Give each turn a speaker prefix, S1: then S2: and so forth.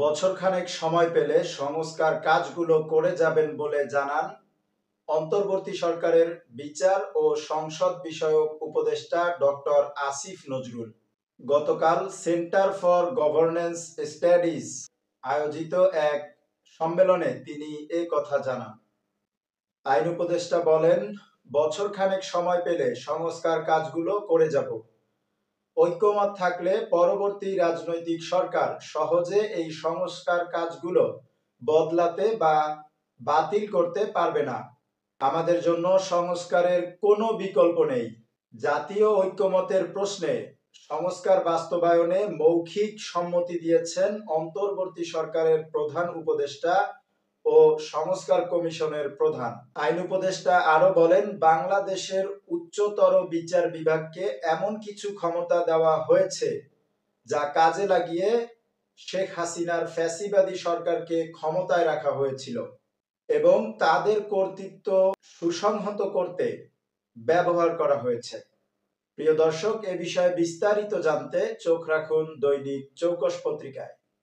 S1: বছরখানেক সময় পেলে সংস্কার কাজগুলো করে যাবেন বলে জানান অন্তর্বর্তী সরকারের বিচার ও সংসদ বিষয়ক উপদেষ্টা ডক্টর আসিফ নজরুল। গতকাল সেন্টার ফর গভর্নেন্স স্টাডিজ আয়োজিত এক সম্মেলনে তিনি এ কথা জানান। আইন উপদেষ্টা বলেন, বছরখানেক সময় পেলে সংস্কার কাজগুলো করে যাব। ঐক্যমত থাকলে পরবর্তী রাজনৈতিক সরকার সহজে এই সংস্কার কাজগুলো বদলাতে বা বাতিল করতে পারবে না। আমাদের জন্য সংস্কারের কোনো বিকল্প নেই। জাতীয় ঐক্যমতের প্রশ্নে সংস্কার বাস্তবায়নে মৌখিক সম্মতি দিয়েছেন অন্তর্বর্তী সরকারের প্রধান উপদেষ্টা ও সংস্কার কমিশনের প্রধান। আইন উপদেষ্টা আরো বলেন, বাংলাদেশের উচ্চতর বিচার বিভাগকে এমন কিছু ক্ষমতা দেওয়া হয়েছে যা কাজে লাগিয়ে শেখ হাসিনার ফ্যাসিবাদী সরকারকে ক্ষমতায় রাখা হয়েছিল এবং তাদের কর্তৃত্ব সুসংহত করতে ব্যবহার করা হয়েছে। প্রিয় দর্শক, এ বিষয়ে বিস্তারিত জানতে চোখ রাখুন দৈনিক চৌকস পত্রিকায়।